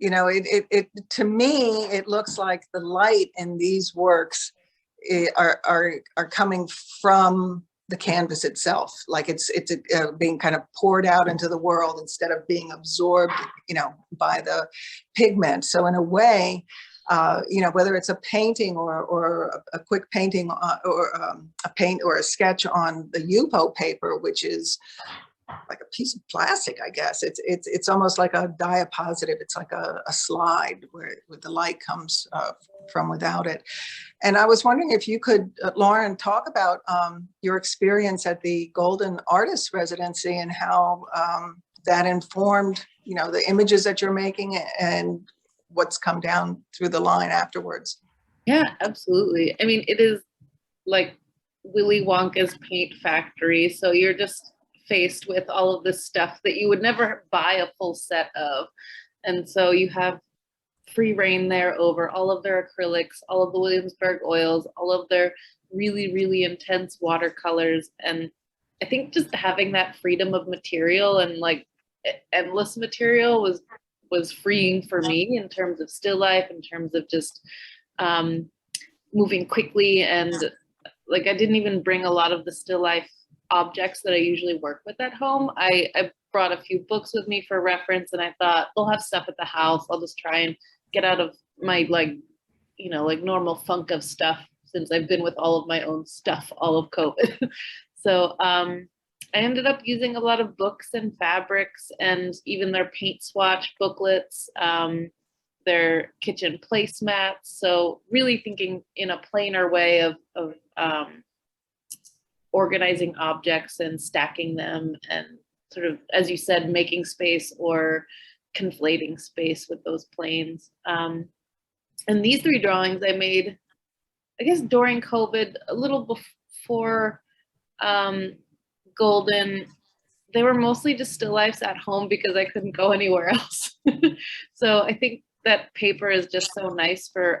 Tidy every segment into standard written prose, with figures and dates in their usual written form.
to me, it looks like the light in these works are coming from the canvas itself, like it's being kind of poured out into the world instead of being absorbed, by the pigment. So in a way, whether it's a painting or a quick painting or a paint or a sketch on the Yupo paper, which is like a piece of plastic, I guess. It's almost like a diapositive. It's like a slide where the light comes from without it. And I was wondering if you could, Lauren, talk about your experience at the Golden Artist Residency and how that informed, the images that you're making and what's come down through the line afterwards. Yeah, absolutely. I mean, it is like Willy Wonka's paint factory. So you're just faced with all of this stuff that you would never buy a full set of. And so you have free reign there over all of their acrylics, all of the Williamsburg oils, all of their really, really intense watercolors. And I think just having that freedom of material and like endless material was freeing for me in terms of still life, in terms of just moving quickly. And like, I didn't even bring a lot of the still life objects that I usually work with at home. I brought a few books with me for reference, and I thought they'll have stuff at the house. I'll just try and get out of my like normal funk of stuff, since I've been with all of my own stuff all of COVID. So I ended up using a lot of books and fabrics and even their paint swatch booklets, their kitchen placemats. So really thinking in a plainer way of organizing objects and stacking them and sort of, as you said, making space or conflating space with those planes. And these three drawings I made, I guess, during COVID, a little before Golden. They were mostly just still lifes at home because I couldn't go anywhere else. So I think that paper is just so nice for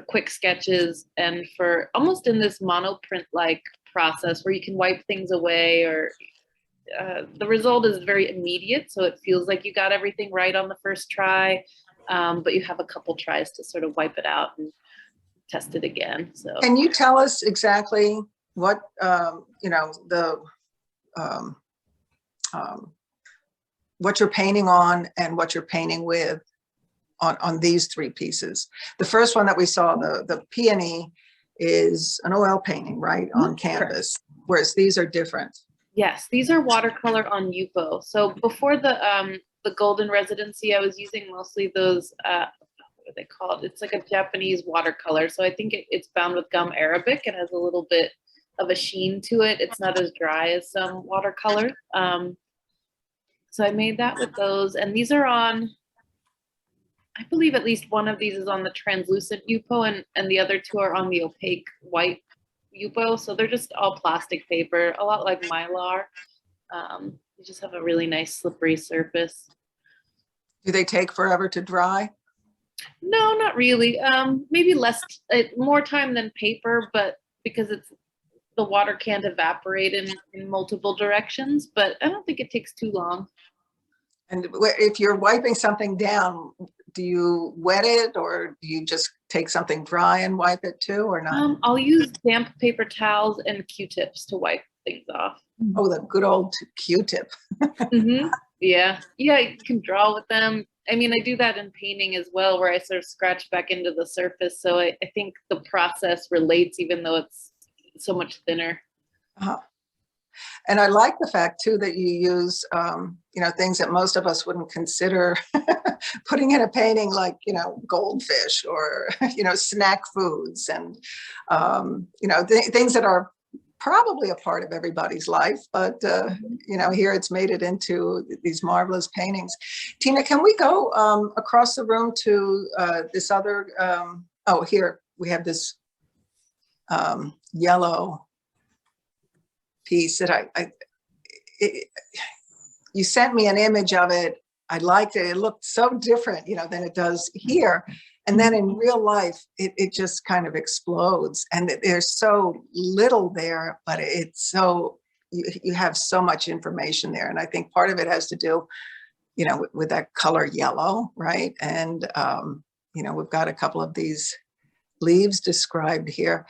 quick sketches and for almost in this monoprint-like process where you can wipe things away, or the result is very immediate. So it feels like you got everything right on the first try, but you have a couple tries to sort of wipe it out and test it again. So can you tell us exactly what, what you're painting on and what you're painting with on these three pieces? The first one that we saw, the peony, is an oil painting, right, on canvas, whereas these are different. Yes, these are watercolor on Yupo. So before the Golden Residency, I was using mostly those, what are they called? It's like a Japanese watercolor. So I think it's bound with gum arabic and has a little bit of a sheen to it. It's not as dry as some watercolor. So I made that with those, and these are on, I believe at least one of these is on the translucent Yupo, and the other two are on the opaque white Yupo. So they're just all plastic paper, a lot like Mylar. You just have a really nice slippery surface. Do they take forever to dry? No, not really. Maybe more time than paper, but because the water can't evaporate in multiple directions, but I don't think it takes too long. And if you're wiping something down, do you wet it, or do you just take something dry and wipe it too, or not? I'll use damp paper towels and Q-tips to wipe things off. Oh, the good old Q-tip. Mm-hmm. Yeah, you can draw with them. I mean, I do that in painting as well, where I sort of scratch back into the surface. So I think the process relates, even though it's so much thinner. Uh-huh. And I like the fact too that you use, things that most of us wouldn't consider putting in a painting, like, goldfish or, snack foods and, things that are probably a part of everybody's life, but, here it's made it into these marvelous paintings. Tina, can we go across the room to this other, here we have this yellow piece that you sent me an image of it. I liked it. It looked so different, than it does here. And then in real life, it just kind of explodes. And there's so little there, but it's so, you have so much information there. And I think part of it has to do you know, with that color yellow, right? And, you know, we've got a couple of these leaves described here.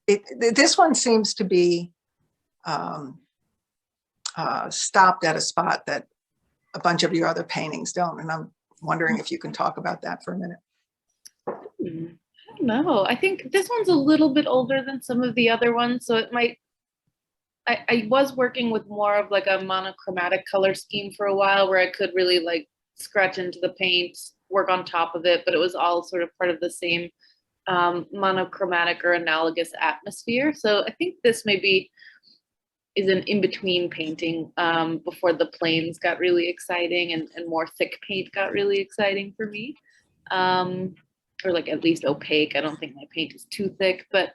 This one seems to be stopped at a spot that a bunch of your other paintings don't. And I'm wondering if you can talk about that for a minute. I don't know. I think this one's a little bit older than some of the other ones, so it might. I was working with more of like a monochromatic color scheme for a while, where I could really like scratch into the paint, work on top of it, but it was all sort of part of the same monochromatic or analogous atmosphere. So I think this maybe is an in-between painting before the planes got really exciting and more thick paint got really exciting for me. Or like at least opaque. I don't think my paint is too thick, but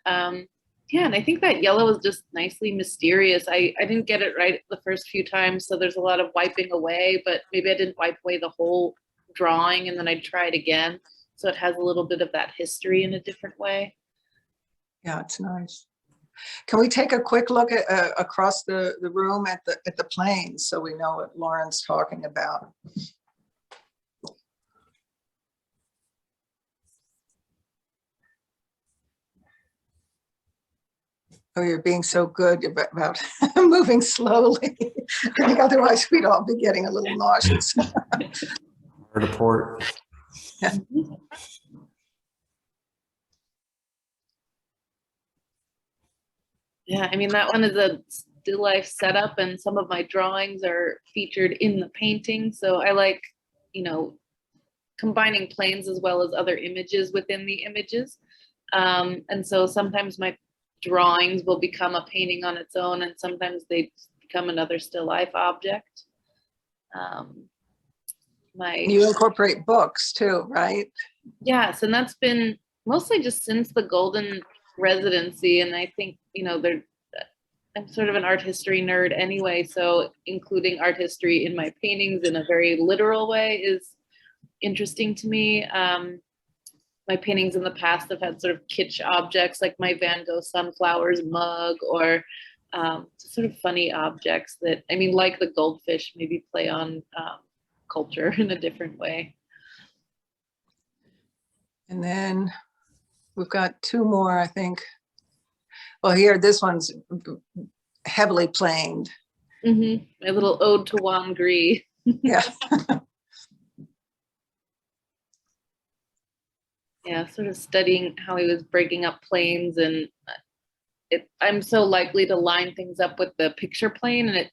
yeah, and I think that yellow is just nicely mysterious. I didn't get it right the first few times, so there's a lot of wiping away, but maybe I didn't wipe away the whole drawing and then I'd try it again. So it has a little bit of that history in a different way. Yeah, it's nice. Can we take a quick look at across the room at the planes so we know what Lauren's talking about? Oh, you're being so good about moving slowly. I think otherwise we'd all be getting a little nauseous. Hard to port. Yeah. Yeah, I mean, that one is a still life setup, and some of my drawings are featured in the painting. So I like, you know, combining planes as well as other images within the images. And so sometimes my drawings will become a painting on its own, and sometimes they become another still life object. You incorporate books too, right? Yes, and that's been mostly just since the Golden residency, and I think, you know, I'm sort of an art history nerd anyway, so including art history in my paintings in a very literal way is interesting to me. My paintings in the past have had sort of kitsch objects, like my Van Gogh sunflowers mug, or sort of funny objects that, I mean, like the goldfish, maybe play on culture in a different way. And then we've got two more, I think. Well, here, this one's heavily planed. Mm-hmm. My little ode to Juan Gris. Yeah. Yeah, sort of studying how he was breaking up planes, and I'm so likely to line things up with the picture plane, and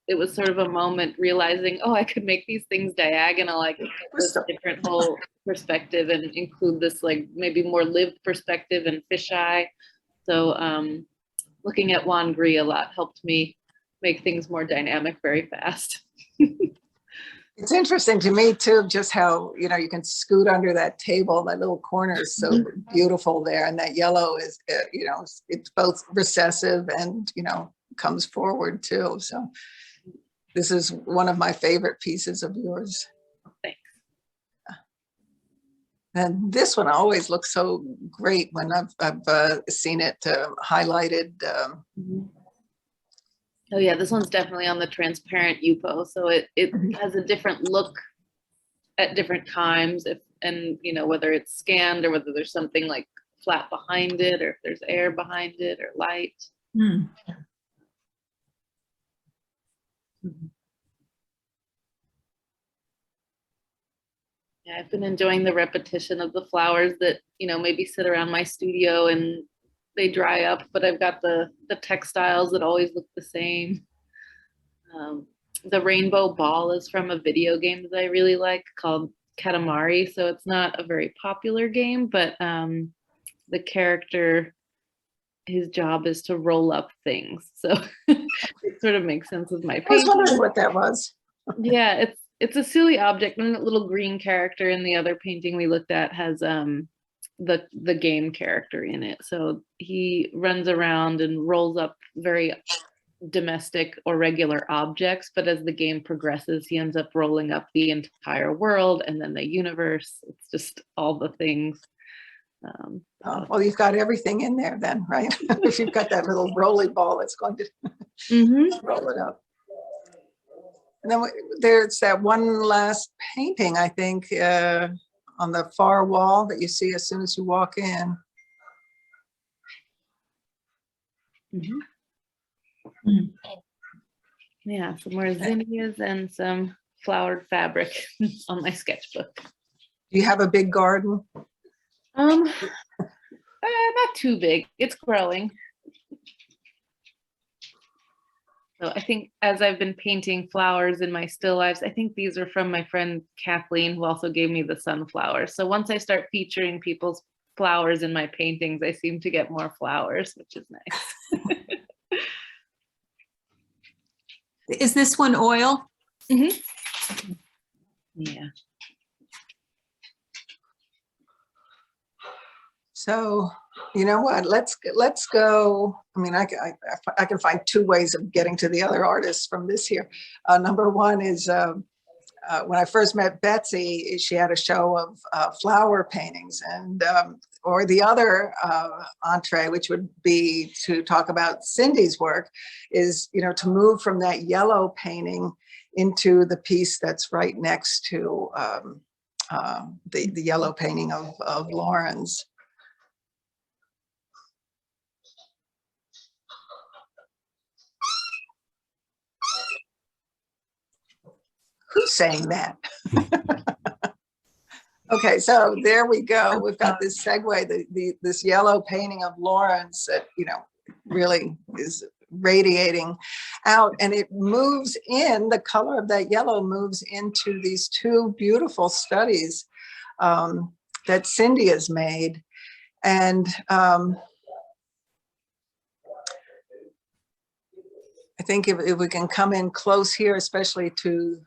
it was sort of a moment realizing, oh, I could make these things diagonal. I could get this different whole perspective and include this like maybe more lived perspective and fisheye. So looking at Juan Gris a lot helped me make things more dynamic very fast. It's interesting to me too, just how, you know, you can scoot under that table. That little corner is so beautiful there. And that yellow is, you know, it's both recessive and, you know, comes forward too. So this is one of my favorite pieces of yours. Thanks. And this one always looks so great when I've seen it highlighted. Oh yeah, this one's definitely on the transparent Yupo. So it has a different look at different times, and you know, whether it's scanned or whether there's something like flat behind it, or if there's air behind it or light. Yeah, I've been enjoying the repetition of the flowers that, you know, maybe sit around my studio and they dry up, but I've got the textiles that always look the same. The rainbow ball is from a video game that I really like called Katamari. So it's not a very popular game, but the character, his job is to roll up things. So it sort of makes sense with my painting. I was wondering what that was. Yeah, it's a silly object, and that little green character in the other painting we looked at has the game character in it. So he runs around and rolls up very domestic or regular objects, but as the game progresses, he ends up rolling up the entire world and then the universe. It's just all the things. Well, you've got everything in there then, right? If you've got that little rolly ball, it's going to roll it up. And then there's that one last painting, I think, on the far wall that you see as soon as you walk in. Yeah, some more zinnias and some flowered fabric on my sketchbook. Do you have a big garden? Not too big. It's growing. So I think as I've been painting flowers in my still lifes, I think these are from my friend Kathleen, who also gave me the sunflowers. So once I start featuring people's flowers in my paintings, I seem to get more flowers, which is nice. Is this one oil? Mm-hmm. Yeah. So, you know what, let's go. I mean, I can find two ways of getting to the other artists from this here. Number one is when I first met Betsey, she had a show of flower paintings, and or the other entree, which would be to talk about Cindy's work, is, you know, to move from that yellow painting into the piece that's right next to the yellow painting of Lauren's. Who's saying that? Okay, so there we go. We've got this segue, this yellow painting of Lauren's that, you know, really is radiating out, and it moves in, the color of that yellow moves into these two beautiful studies that Cindy has made. And I think if we can come in close here, especially to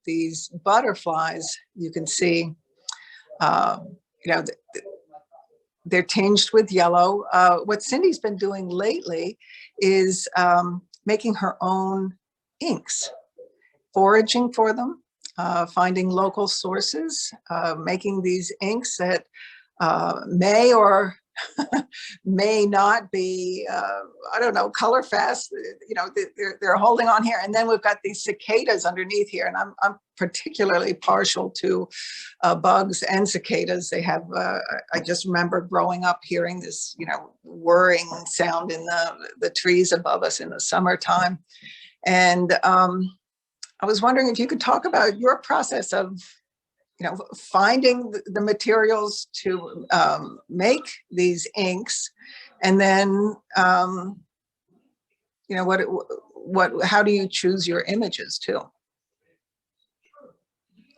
these butterflies, you can see, you know, they're tinged with yellow. What Cindy's been doing lately is making her own inks, foraging for them, finding local sources, making these inks that may or may not be, I don't know, color fast. You know, they're holding on here. And then we've got these cicadas underneath here. And I'm particularly partial to bugs and cicadas. They have, I just remember growing up hearing this, you know, whirring sound in the trees above us in the summertime. And I was wondering if you could talk about your process of, you know, finding the materials to make these inks, and then, you know, how do you choose your images too?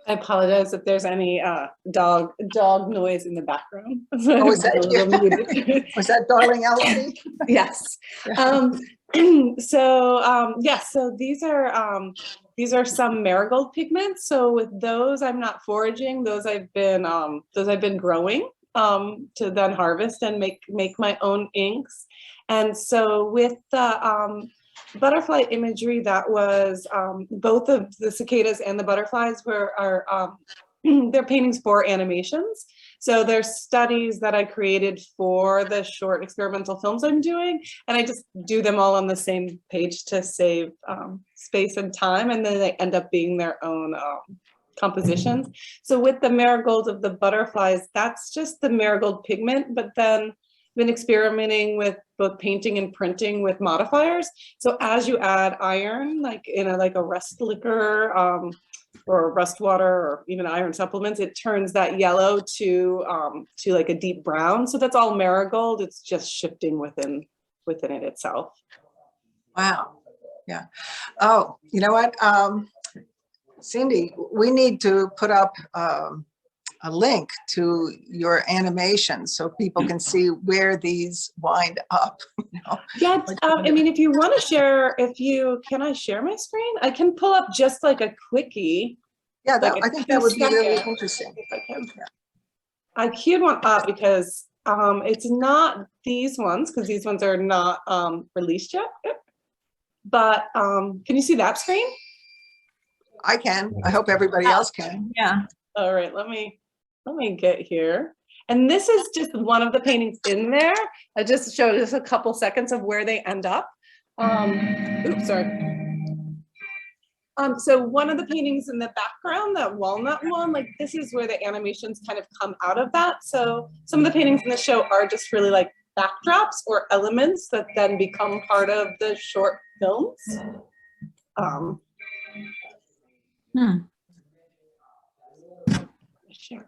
I apologize if there's any dog noise in the background. Oh, was that darling Elsie? Yes. So these are some marigold pigments. So with those, I'm not foraging. Those I've been growing to then harvest and make my own inks. And so with the butterfly imagery, that was both of the cicadas and the butterflies are they're paintings for animations. So they're studies that I created for the short experimental films I'm doing, and I just do them all on the same page to save space and time, and then they end up being their own compositions. So with the marigolds of the butterflies, that's just the marigold pigment, but then been experimenting with both painting and printing with modifiers. So as you add iron, like in a rust liquor or rust water or even iron supplements, it turns that yellow to like a deep brown. So that's all marigold. It's just shifting within it itself. Wow. Yeah. Oh, you know what, Cindy, we need to put up a link to your animation so people can see where these wind up. You know? Yeah, I mean, if you want to share, can I share my screen? I can pull up just like a quickie. Yeah, like I think that would be really interesting. If I can. Yeah. I queued one up because it's not these ones, because these ones are not released yet. But can you see that screen? I can. I hope everybody else can. Yeah. All right, let me get here. And this is just one of the paintings in there. I just showed just a couple seconds of where they end up. Oops, sorry. So one of the paintings in the background, that walnut one, like this is where the animations kind of come out of that. So some of the paintings in the show are just really like backdrops or elements that then become part of the short films. Sure.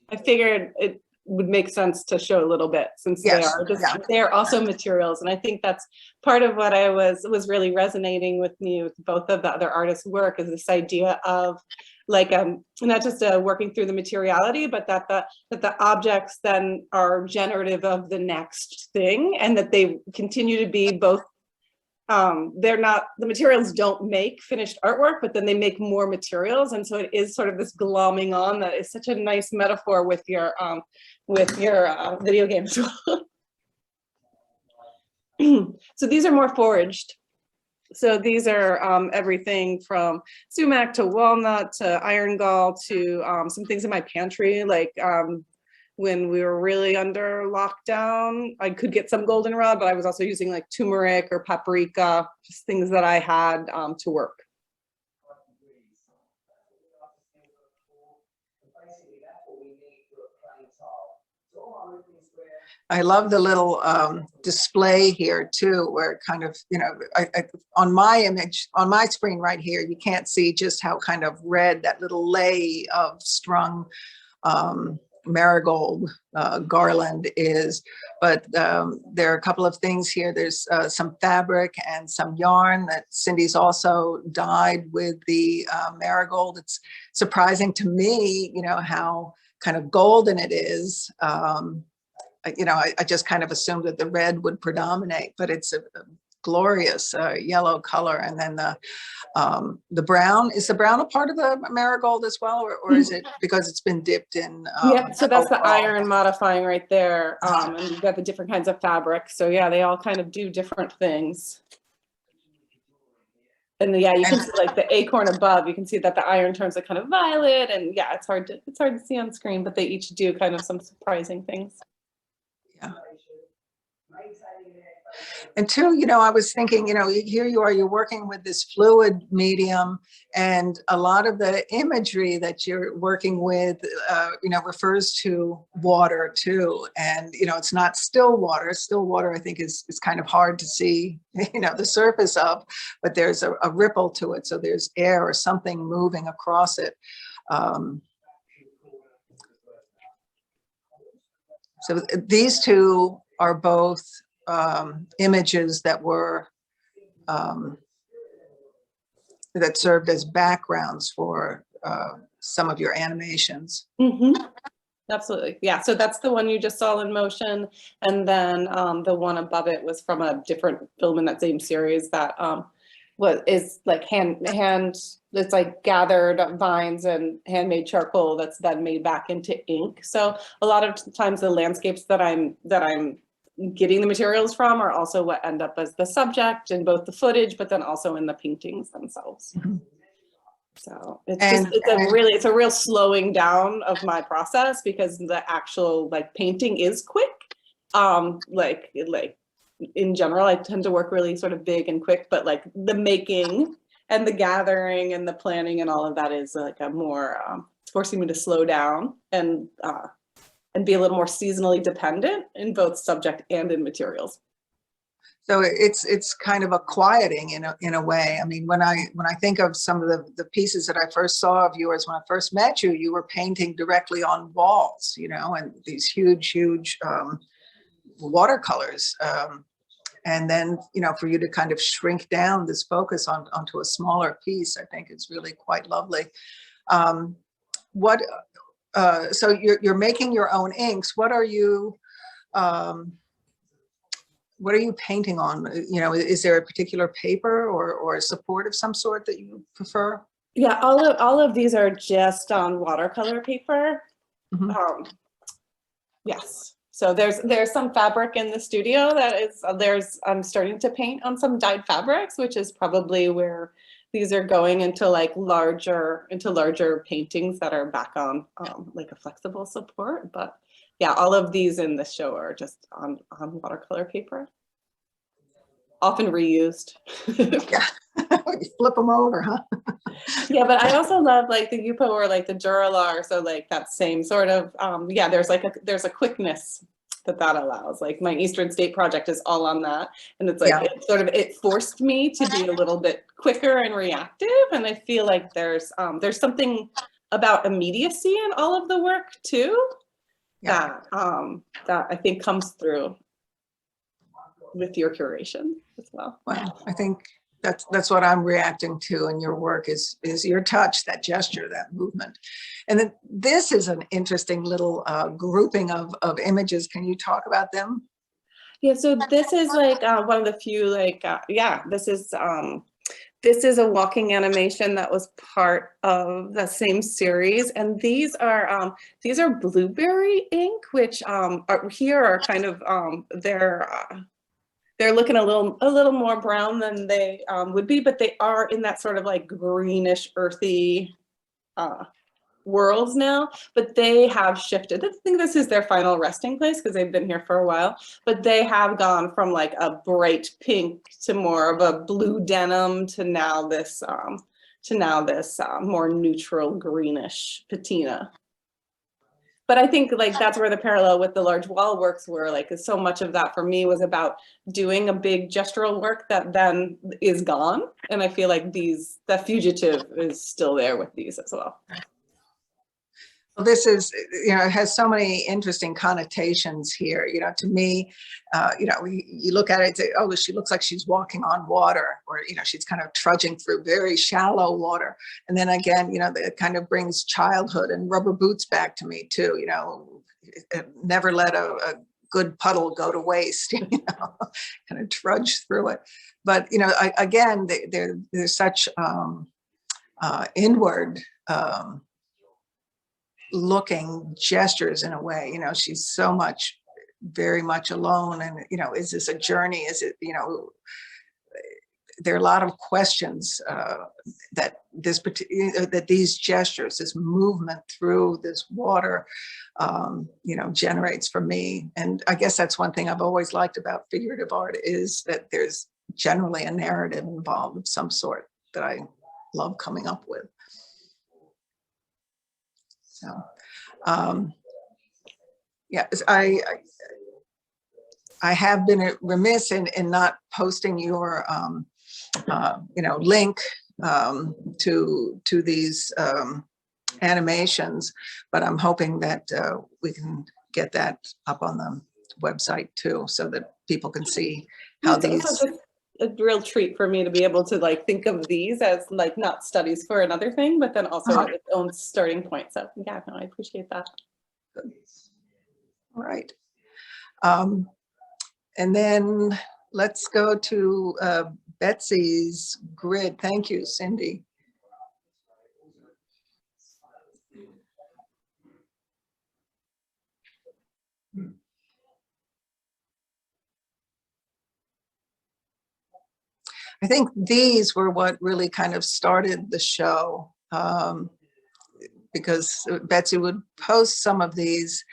I figured it would make sense to show a little bit since they Yes, are just, yeah. they're also materials. And I think that's part of what I was really resonating with me with both of the other artists' work, is this idea of like not just working through the materiality, but that the objects then are generative of the next thing, and that they continue to be both they're not, the materials don't make finished artwork, but then they make more materials. And so it is sort of this glomming on that is such a nice metaphor with your video game as well. So these are more foraged. So these are everything from sumac to walnut to iron gall to some things in my pantry, like when we were really under lockdown, I could get some goldenrod, but I was also using like turmeric or paprika, just things that I had to work. I love the little display here too, where it kind of, you know, on my image, on my screen right here, you can't see just how kind of red that little lay of strung marigold garland is, but there are a couple of things here. There's some fabric and some yarn that Cindy's also dyed with the marigold. It's surprising to me, you know, how kind of golden it is. You know, I just kind of assumed that the red would predominate, but it's a glorious yellow color. And then the brown, is the brown a part of the marigold as well, or is it because it's been dipped in? Yeah, so that's the overall? iron modifying right there. And you've got the different kinds of fabric. So yeah, they all kind of do different things. And yeah, you can see like the acorn above, you can see that the iron turns a kind of violet, and yeah, it's hard to see on screen, but they each do kind of some surprising things. Yeah. And two, you know, I was thinking, you know, here you are, you're working with this fluid medium, and a lot of the imagery that you're working with, you know, refers to water too. And, you know, it's not still water. Still water, I think, is kind of hard to see, you know, the surface of, but there's a ripple to it. So there's air or something moving across it. So these two are both images that were that served as backgrounds for some of your animations. Mm-hmm. Absolutely, yeah. So that's the one you just saw in motion, and then the one above it was from a different film in that same series that is like hand. It's like gathered vines and handmade charcoal that's then made back into ink. So a lot of times the landscapes that I'm getting the materials from are also what end up as the subject in both the footage, but then also in the paintings themselves. Mm-hmm. So it's a real slowing down of my process, because the actual like painting is quick. Like in general, I tend to work really sort of big and quick, but like the making and the gathering and the planning and all of that is like a more it's forcing me to slow down and be a little more seasonally dependent in both subject and in materials. So it's kind of a quieting in a way. I mean, when I think of some of the pieces that I first saw of yours, when I first met you, you were painting directly on walls, you know, and these huge watercolors. And then, you know, for you to kind of shrink down this focus onto a smaller piece, I think is really quite lovely. So you're making your own inks. What are you painting on? You know, is there a particular paper or a support of some sort that you prefer? Yeah, all of these are just on watercolor paper. Mm-hmm. Yes. So there's some fabric in the studio I'm starting to paint on some dyed fabrics, which is probably where these are going into like larger paintings that are back on like a flexible support. But yeah, all of these in the show are just on watercolor paper, often reused. Yeah. You flip them over, huh? Yeah, but I also love like the Yupo or like the Duralar. So like that same sort of, yeah, there's a quickness that allows. Like my Eastern State project is all on that. And it's like, Yeah. it forced me to be a little bit quicker and reactive. And I feel like there's something about immediacy in all of the work too, Yeah. that I think comes through with your curation as well. Well, I think that's what I'm reacting to in your work is your touch, that gesture, that movement. And then this is an interesting little grouping of images. Can you talk about them? Yeah, so this is like one of the few like, yeah, this is a walking animation that was part of the same series. And these are blueberry ink, which are kind of, they're looking a little more brown than they would be, but they are in that sort of like greenish, earthy worlds now, but they have shifted. I think this is their final resting place because they've been here for a while, but they have gone from like a bright pink to more of a blue denim to now this more neutral greenish patina. But I think like that's where the parallel with the large wall works were, like so much of that for me was about doing a big gestural work that then is gone. And I feel like the fugitive is still there with these as well. This is, it has so many interesting connotations here. To me, you look at it and say, oh, she looks like she's walking on water, or, she's kind of trudging through very shallow water. And then again, it kind of brings childhood and rubber boots back to me too. Never let a good puddle go to waste, kind of trudge through it. But, again, there's such inward, looking gestures in a way. She's so very much alone, and is this a journey? Is it, there are a lot of questions that these gestures, this movement through this water, generates for me. And I guess that's one thing I've always liked about figurative art, is that there's generally a narrative involved of some sort that I love coming up with. So, yes, I have been remiss in not posting your, link to these animations, but I'm hoping that we can get that up on the website too, so that people can see how these. A real treat for me to be able to like think of these as like not studies for another thing, but then also its own starting point. So yeah, no, I appreciate that. Good. All right. And then let's go to Betsey's grid. Thank you, Cindy. I think these were what really kind of started the show, because Betsey would post some of these,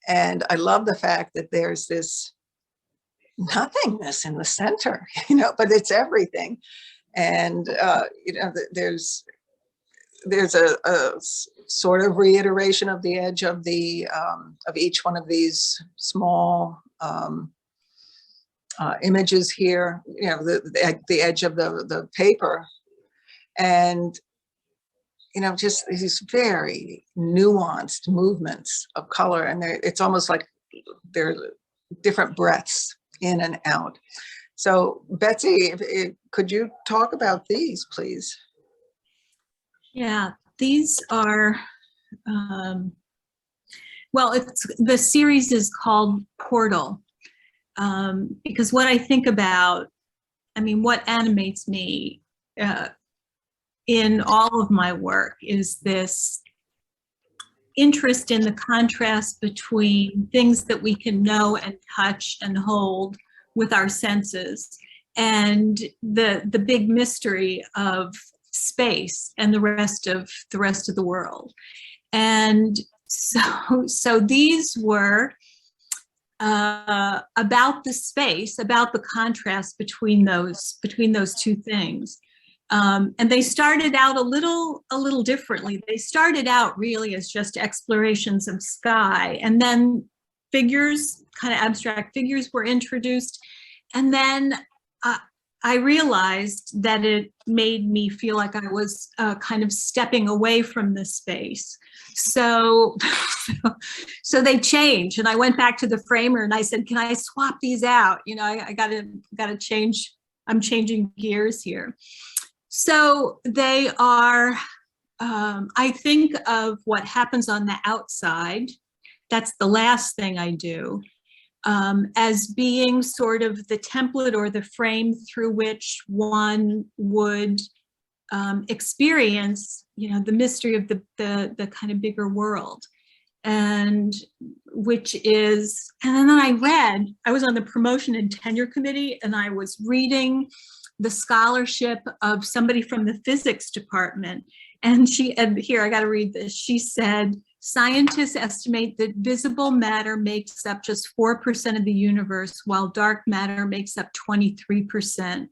and I love the fact that there's this nothingness in the center, but it's everything. And, there's a sort of reiteration of the edge of of each one of these small images here, the edge of the paper, and just these very nuanced movements of color, and it's almost like they're different breaths in and out. So Betsey, could you talk about these, please? Yeah, these are, well, the series is called Portal. Because what I think about, what animates me in all of my work is this interest in the contrast between things that we can know and touch and hold with our senses, and the big mystery of space and the rest of the world. And so these were about the space, about the contrast between those two things. And they started out a little differently. They started out really as just explorations of sky, and then figures, kind of abstract figures, were introduced. And then I realized that it made me feel like I was kind of stepping away from this space. So they changed, and I went back to the framer and I said, "Can I swap these out? You know, I gotta change. I'm changing gears here." So they are. I think of what happens on the outside. That's the last thing I do. As being sort of the template or the frame through which one would experience, you know, the mystery of the kind of bigger world, and which is, and then I was on the promotion and tenure committee, and I was reading the scholarship of somebody from the physics department, and here, I got to read this. She said, "Scientists estimate that visible matter makes up just 4% of the universe, while dark matter makes up 23%.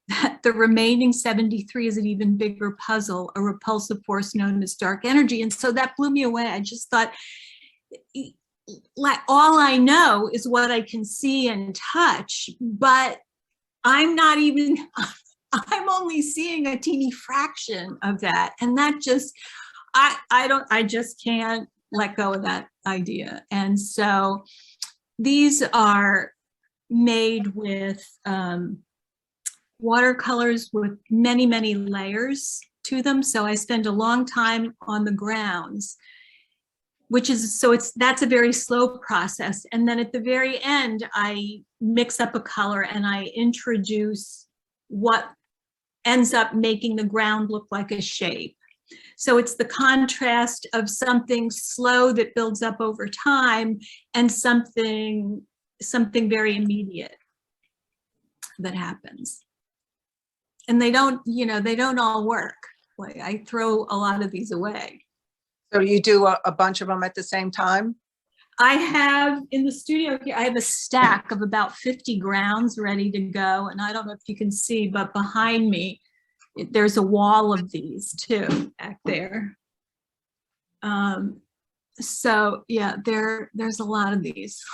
That the remaining 73 is an even bigger puzzle, a repulsive force known as dark energy." And so that blew me away. I just thought, like, all I know is what I can see and touch, but I'm only seeing a teeny fraction of that. And that just, I just can't let go of that idea. And so these are made with watercolors with many, many layers to them. So I spend a long time on the grounds, that's a very slow process. And then at the very end, I mix up a color and I introduce what ends up making the ground look like a shape. So it's the contrast of something slow that builds up over time and something very immediate that happens. And they don't all work. Like, I throw a lot of these away. So you do a bunch of them at the same time? I have in the studio here, I have a stack of about 50 grounds ready to go. And I don't know if you can see, but behind me, there's a wall of these too back there. So yeah, there's a lot of these.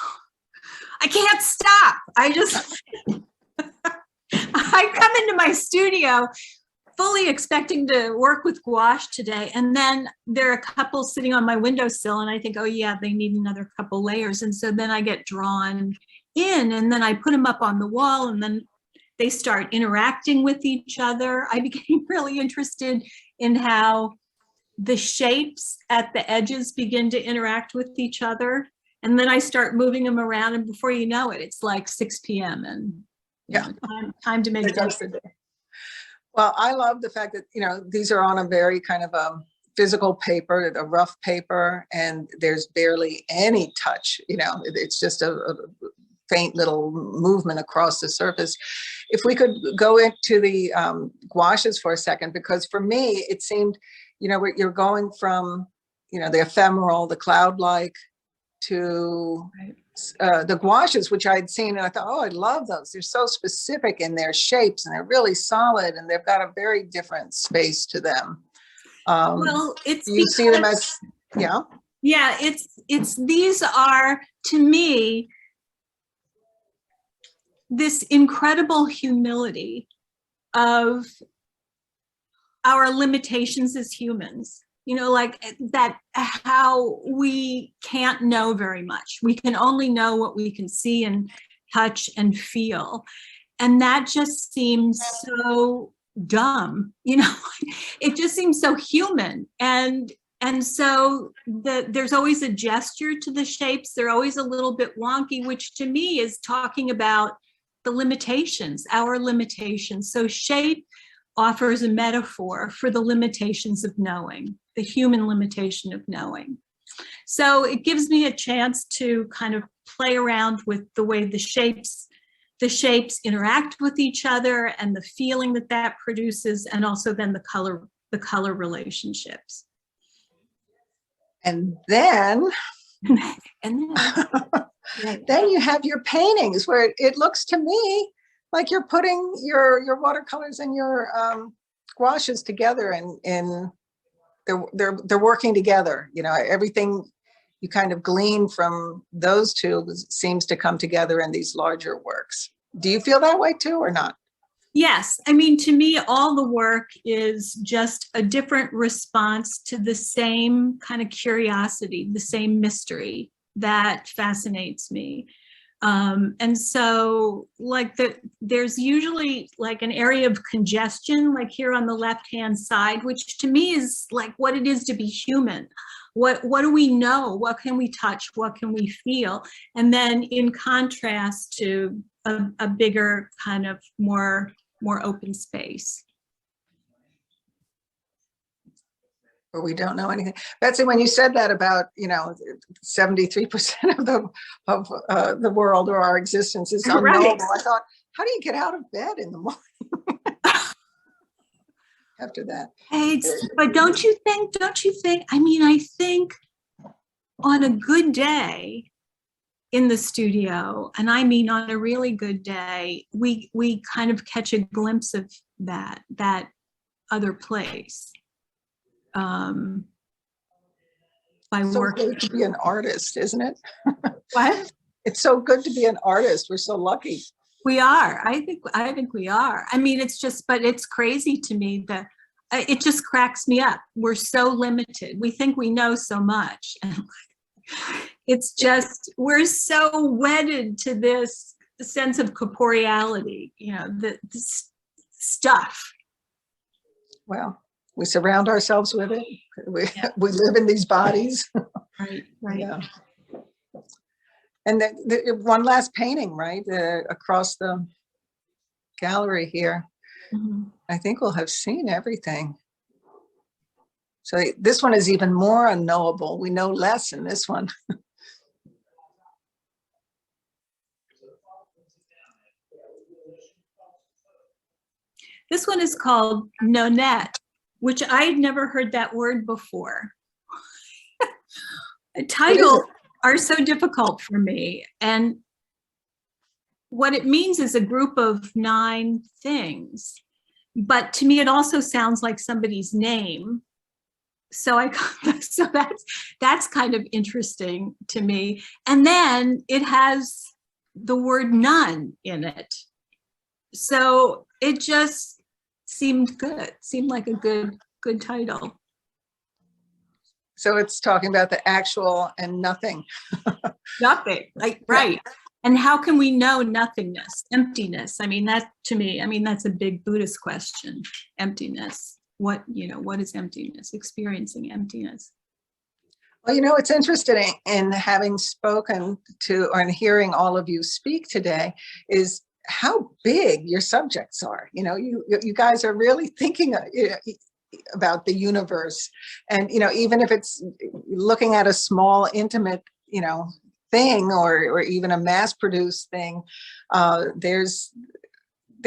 I can't stop. I come into my studio fully expecting to work with gouache today. And then there are a couple sitting on my windowsill and I think, oh yeah, they need another couple layers. And so then I get drawn in and then I put them up on the wall and then they start interacting with each other. I became really interested in how the shapes at the edges begin to interact with each other. And then I start moving them around and before you know it, it's like 6 p.m. and yeah, time to make dinner for dinner. Well, I love the fact that, these are on a very kind of a physical paper, a rough paper, and there's barely any touch, it's just a faint little movement across the surface. If we could go into the gouaches for a second, because for me, it seemed, you're going from, the ephemeral, the cloud-like to the gouaches, which I'd seen, and I thought, oh, I love those. They're so specific in their shapes, and they're really solid, and they've got a very different space to them. Well, it's you see them as, yeah. Yeah, these are, to me, this incredible humility of our limitations as humans. Like that, how we can't know very much. We can only know what we can see and touch and feel. And that just seems so dumb, it just seems so human. And so there's always a gesture to the shapes. They're always a little bit wonky, which to me is talking about the limitations, our limitations. So shape offers a metaphor for the limitations of knowing, the human limitation of knowing. So it gives me a chance to kind of play around with the way the shapes interact with each other and the feeling that produces, and also then the color relationships. And then then you have your paintings where it looks to me like you're putting your watercolors and your gouaches together and they're working together. You know, everything you kind of glean from those two seems to come together in these larger works. Do you feel that way too, or not? Yes, I mean, to me, all the work is just a different response to the same kind of curiosity, the same mystery that fascinates me. And so like there's usually like an area of congestion, like here on the left-hand side, which to me is like what it is to be human. What do we know? What can we touch? What can we feel? And then in contrast to a bigger kind of more open space. Or we don't know anything. Betsy, when you said that about, you know, 73% of the world or our existence is unknowable, right. I thought, how do you get out of bed in the morning after that? Hey, but don't you think, I mean, I think on a good day in the studio, and I mean on a really good day, we kind of catch a glimpse of that other place. By so working. Good to be an artist, isn't it? What? It's so good to be an artist. We're so lucky. We are. I think we are. I mean, it's just, but it's crazy to me that it just cracks me up. We're so limited. We think we know so much, and it's just we're so wedded to this sense of corporeality. You know, this stuff. Well. We surround ourselves with it. We live in these bodies. Right. Yeah. And one last painting, right, across the gallery here. Mm-hmm. I think we'll have seen everything. So this one is even more unknowable. We know less in this one. This one is called Nonette, which I had never heard that word before. Titles are so difficult for me. And what it means is a group of 9 things. But to me, it also sounds like somebody's name. So that's kind of interesting to me. And then it has the word none in it. So it just seemed like a good title. So it's talking about the actual and nothing. Nothing, like, right. And how can we know nothingness, emptiness? I mean, that to me, I mean, that's a big Buddhist question, emptiness. What is emptiness? Experiencing emptiness. Well, you know, it's interesting in having spoken to or in hearing all of you speak today is how big your subjects are. You know, you guys are really thinking about the universe, and you know, even if it's looking at a small, intimate, you know, thing or even a mass-produced thing, there's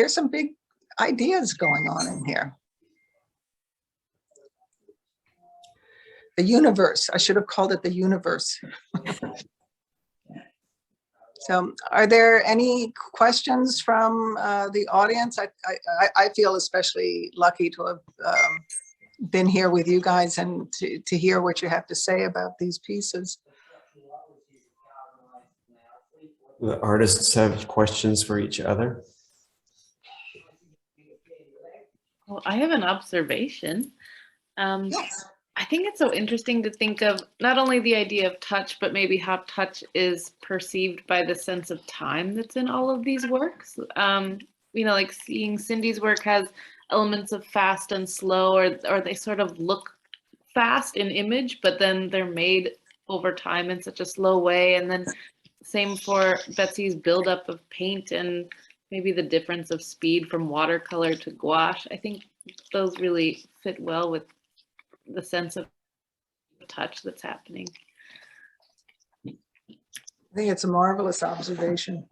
some big ideas going on in here. The universe. I should have called it the universe. So are there any questions from the audience? I feel especially lucky to have been here with you guys and to hear what you have to say about these pieces. The artists have questions for each other. Well, I have an observation. Yes. I think it's so interesting to think of not only the idea of touch, but maybe how touch is perceived by the sense of time that's in all of these works. You know, like seeing Cindy's work has elements of fast and slow, or they sort of look fast in image, but then they're made over time in such a slow way. And then same for Betsey's buildup of paint and maybe the difference of speed from watercolor to gouache. I think those really fit well with the sense of touch that's happening. I think it's a marvelous observation.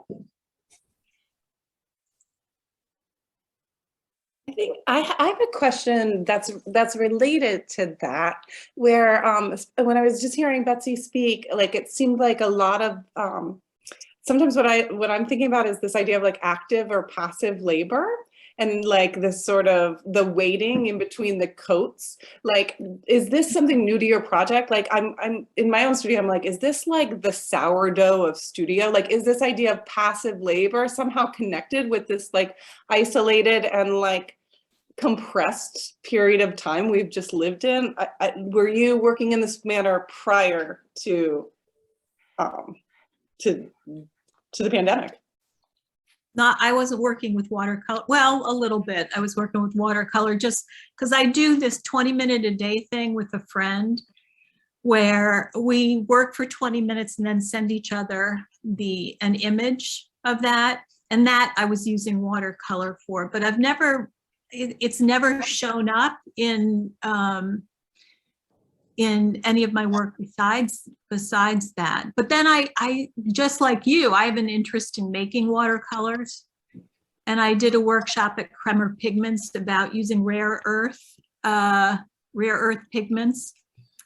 I think I have a question that's related to that, where when I was just hearing Betsey speak, like it seemed like a lot of sometimes what I'm thinking about is this idea of like active or passive labor. and like this sort of the waiting in between the coats. Like, is this something new to your project? Like I'm in my own studio, I'm like, is this like the sourdough of studio? Like, is this idea of passive labor somehow connected with this like isolated and like compressed period of time we've just lived in? Were you working in this manner prior to the pandemic? Not, I wasn't working with watercolor. Well, a little bit. I was working with watercolor just because I do this 20-minute a day thing with a friend where we work for 20 minutes and then send each other an image of that. And that I was using watercolor for, but I've never, it's never shown up in any of my work besides that. But then I just like you, I have an interest in making watercolors. And I did a workshop at Kremer Pigments about using rare earth pigments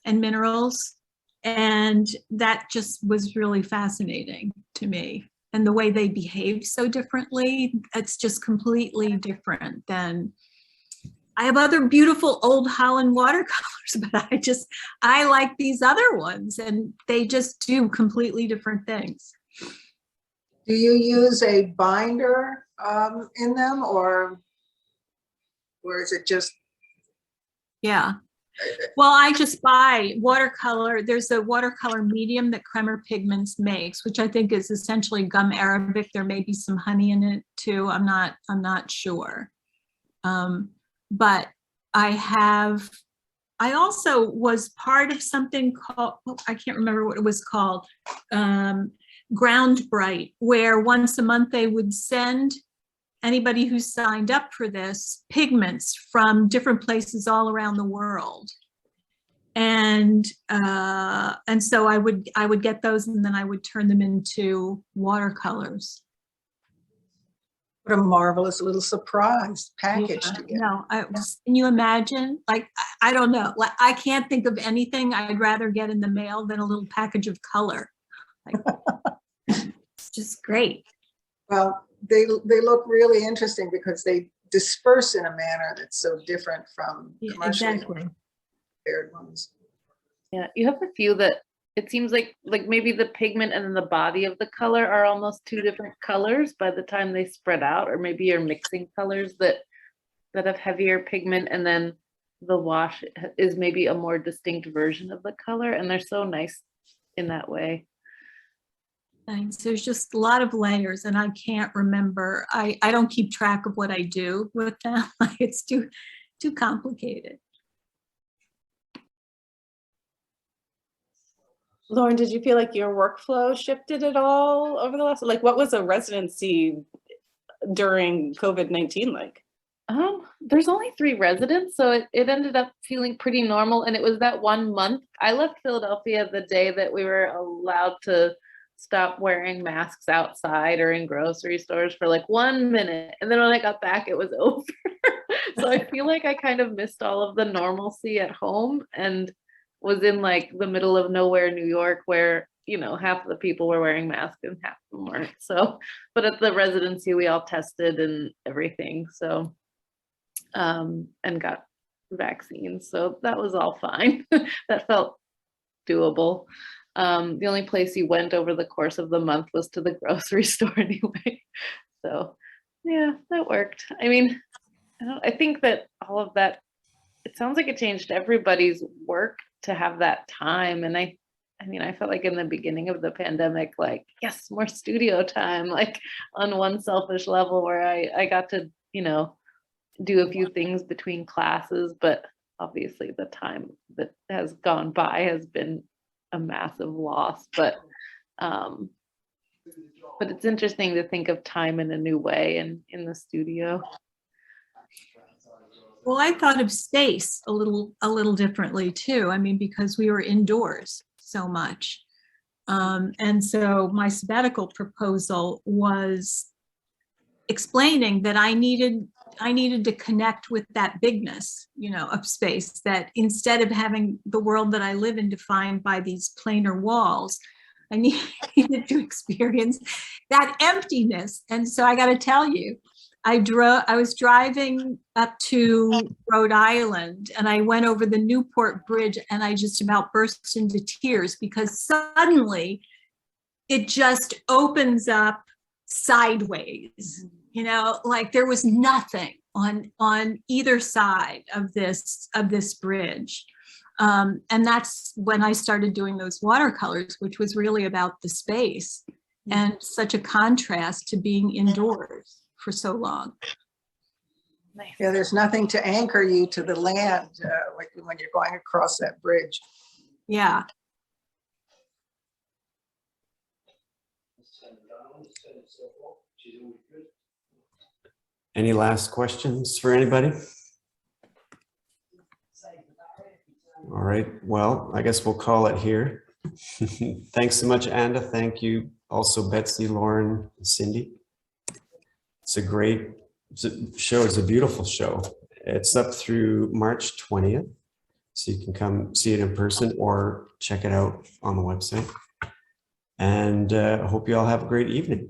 and minerals. And that just was really fascinating to me. And the way they behave so differently, it's just completely different than, I have other beautiful old Holland watercolors, but I like these other ones, and they just do completely different things. Do you use a binder in them, or is it just? Yeah. Well, I just buy watercolor. There's a watercolor medium that Kremer Pigments makes, which I think is essentially gum arabic. There may be some honey in it too. I'm not sure. But I also was part of something called, I can't remember what it was called, Ground Bright, where once a month they would send anybody who signed up for this pigments from different places all around the world. And so I would get those, and then I would turn them into watercolors. What a marvelous little surprise package to get. No, can you imagine? Like, I don't know. Like, I can't think of anything I'd rather get in the mail than a little package of color. Like, it's just great. Well, they look really interesting because they disperse in a manner that's so different from commercially prepared ones. Yeah, you have a few that it seems like maybe the pigment and then the body of the color are almost two different colors by the time they spread out, or maybe you're mixing colors that have heavier pigment, and then the wash is maybe a more distinct version of the color, and they're so nice in that way. Thanks. There's just a lot of layers, and I can't remember. I don't keep track of what I do with them. It's too complicated. Lauren, did you feel like your workflow shifted at all over the last, like, what was a residency during COVID-19 like? There's only 3 residents, so it ended up feeling pretty normal. And it was that 1 month. I left Philadelphia the day that we were allowed to stop wearing masks outside or in grocery stores for like 1 minute. And then when I got back, it was over. So I feel like I kind of missed all of the normalcy at home, and was in like the middle of nowhere, New York, where, you know, half of the people were wearing masks and half of them weren't. So, but at the residency, we all tested and everything. So, and got vaccines. So that was all fine. That felt doable. The only place you went over the course of the month was to the grocery store anyway. So yeah, that worked. I mean, I think that all of that, it sounds like it changed everybody's work to have that time. And I mean, I felt like in the beginning of the pandemic, like, yes, more studio time, like on one selfish level where I got to, you know, do a few things between classes, but obviously the time that has gone by has been a massive loss. But it's interesting to think of time in a new way in the studio. Well, I thought of space a little differently too. I mean, because we were indoors so much. And so my sabbatical proposal was explaining that I needed to connect with that bigness, you know, of space, that instead of having the world that I live in defined by these planar walls, I needed to experience that emptiness. And so I got to tell you, I was driving up to Rhode Island and I went over the Newport Bridge and I just about burst into tears because suddenly it just opens up sideways, you know, like there was nothing on either side of this bridge. And that's when I started doing those watercolors, which was really about the space and such a contrast to being indoors for so long. Nice. Yeah, there's nothing to anchor you to the land when you're going across that bridge. Yeah. Any last questions for anybody? All right, well, I guess we'll call it here. Thanks so much, Anda. Thank you also, Betsey, Lauren, and Cindy. It's a great show. It's a beautiful show. It's up through March 20th. So you can come see it in person or check it out on the website. And I hope you all have a great evening.